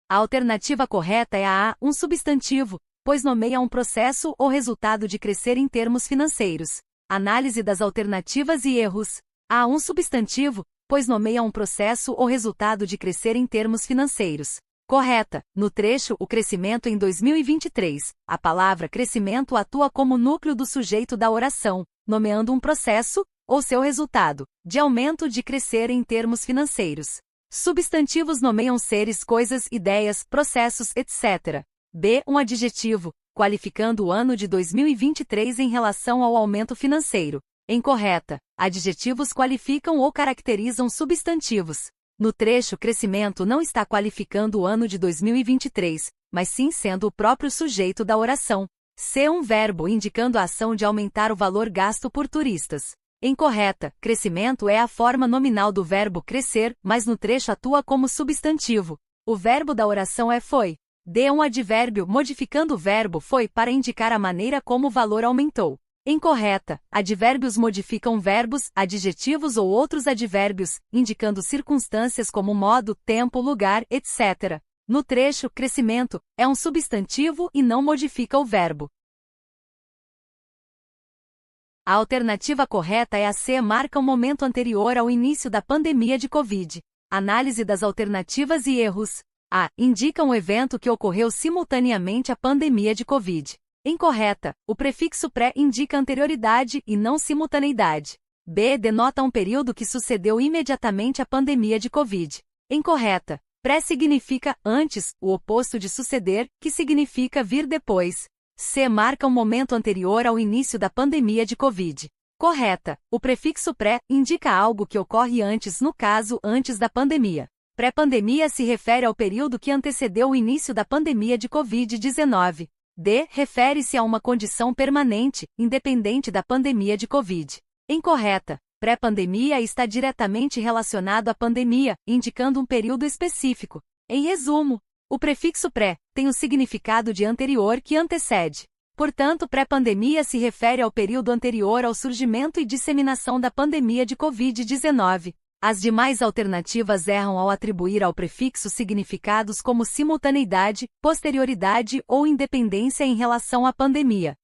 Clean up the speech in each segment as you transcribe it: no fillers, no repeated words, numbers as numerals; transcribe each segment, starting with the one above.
A alternativa correta é a A, um substantivo, pois nomeia um processo ou resultado de crescer em termos financeiros. Análise das alternativas e erros. A, um substantivo, pois nomeia um processo ou resultado de crescer em termos financeiros. Correta. No trecho O crescimento em 2023, a palavra crescimento atua como núcleo do sujeito da oração, nomeando um processo, ou seu resultado, de aumento de crescer em termos financeiros. Substantivos nomeiam seres, coisas, ideias, processos, etc. B. Um adjetivo, qualificando o ano de 2023 em relação ao aumento financeiro. Incorreta. Adjetivos qualificam ou caracterizam substantivos. No trecho crescimento não está qualificando o ano de 2023, mas sim sendo o próprio sujeito da oração. C. Um verbo indicando a ação de aumentar o valor gasto por turistas. Incorreta. Crescimento é a forma nominal do verbo crescer, mas no trecho atua como substantivo. O verbo da oração é foi. D. Um advérbio modificando o verbo foi para indicar a maneira como o valor aumentou. Incorreta. Advérbios modificam verbos, adjetivos ou outros advérbios, indicando circunstâncias como modo, tempo, lugar, etc. No trecho, crescimento é um substantivo e não modifica o verbo. A alternativa correta é a C, marca um momento anterior ao início da pandemia de Covid. Análise das alternativas e erros. A. Indica um evento que ocorreu simultaneamente à pandemia de Covid. Incorreta. O prefixo pré indica anterioridade e não simultaneidade. B. Denota um período que sucedeu imediatamente à pandemia de Covid. Incorreta. Pré significa antes, o oposto de suceder, que significa vir depois. C. Marca um momento anterior ao início da pandemia de Covid. Correta. O prefixo pré indica algo que ocorre antes, no caso, antes da pandemia. Pré-pandemia se refere ao período que antecedeu o início da pandemia de Covid-19. D. Refere-se a uma condição permanente, independente da pandemia de Covid. Incorreta. Pré-pandemia está diretamente relacionado à pandemia, indicando um período específico. Em resumo, o prefixo pré tem o significado de anterior que antecede. Portanto, pré-pandemia se refere ao período anterior ao surgimento e disseminação da pandemia de Covid-19. As demais alternativas erram ao atribuir ao prefixo significados como simultaneidade, posterioridade ou independência em relação à pandemia.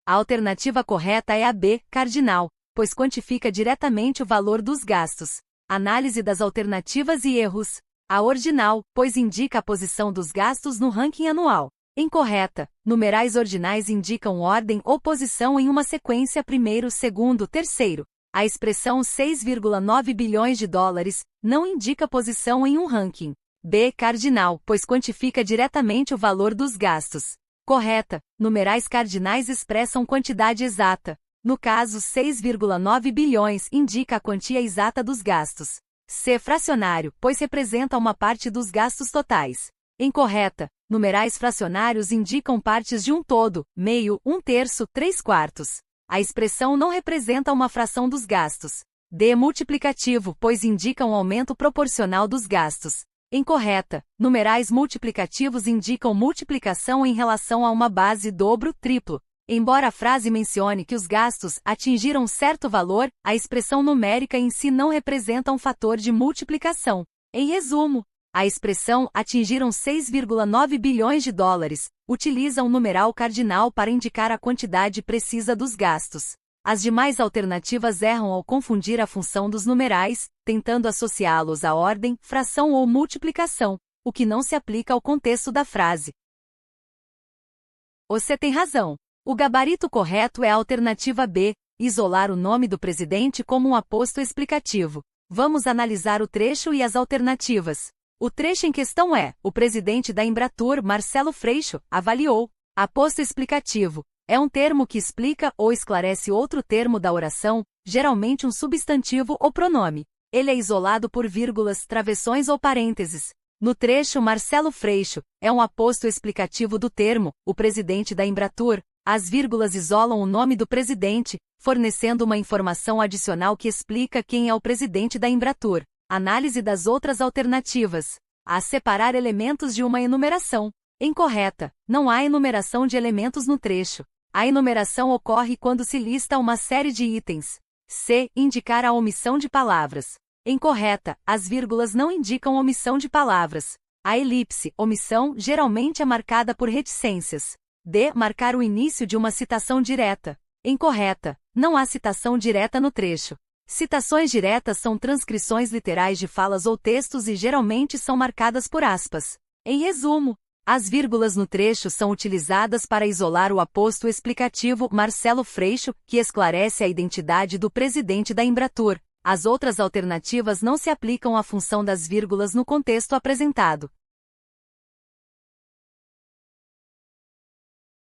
A alternativa correta é a B, cardinal, pois quantifica diretamente o valor dos gastos. Análise das alternativas e erros. A ordinal, pois indica a posição dos gastos no ranking anual. Incorreta. Numerais ordinais indicam ordem ou posição em uma sequência primeiro, segundo, terceiro. A expressão 6,9 bilhões de dólares não indica posição em um ranking. B. Cardinal, pois quantifica diretamente o valor dos gastos. Correta. Numerais cardinais expressam quantidade exata. No caso, 6,9 bilhões indica a quantia exata dos gastos. C. Fracionário, pois representa uma parte dos gastos totais. Incorreta. Numerais fracionários indicam partes de um todo, meio, um terço, três quartos. A expressão não representa uma fração dos gastos. D. Multiplicativo, pois indica um aumento proporcional dos gastos. Incorreta. Numerais multiplicativos indicam multiplicação em relação a uma base dobro, triplo. Embora a frase mencione que os gastos atingiram certo valor, a expressão numérica em si não representa um fator de multiplicação. Em resumo, a expressão atingiram 6,9 bilhões de dólares utiliza um numeral cardinal para indicar a quantidade precisa dos gastos. As demais alternativas erram ao confundir a função dos numerais, tentando associá-los à ordem, fração ou multiplicação, o que não se aplica ao contexto da frase. Você tem razão. O gabarito correto é a alternativa B, isolar o nome do presidente como um aposto explicativo. Vamos analisar o trecho e as alternativas. O trecho em questão é: o presidente da Embratur, Marcelo Freixo, avaliou. Aposto explicativo é um termo que explica ou esclarece outro termo da oração, geralmente um substantivo ou pronome. Ele é isolado por vírgulas, travessões ou parênteses. No trecho Marcelo Freixo, é um aposto explicativo do termo, o presidente da Embratur. As vírgulas isolam o nome do presidente, fornecendo uma informação adicional que explica quem é o presidente da Embratur. Análise das outras alternativas. A. Separar elementos de uma enumeração. Incorreta. Não há enumeração de elementos no trecho. A enumeração ocorre quando se lista uma série de itens. C. Indicar a omissão de palavras. Incorreta. As vírgulas não indicam omissão de palavras. A elipse, omissão, geralmente é marcada por reticências. D. Marcar o início de uma citação direta. Incorreta. Não há citação direta no trecho. Citações diretas são transcrições literais de falas ou textos e geralmente são marcadas por aspas. Em resumo, as vírgulas no trecho são utilizadas para isolar o aposto explicativo Marcelo Freixo, que esclarece a identidade do presidente da Embratur. As outras alternativas não se aplicam à função das vírgulas no contexto apresentado.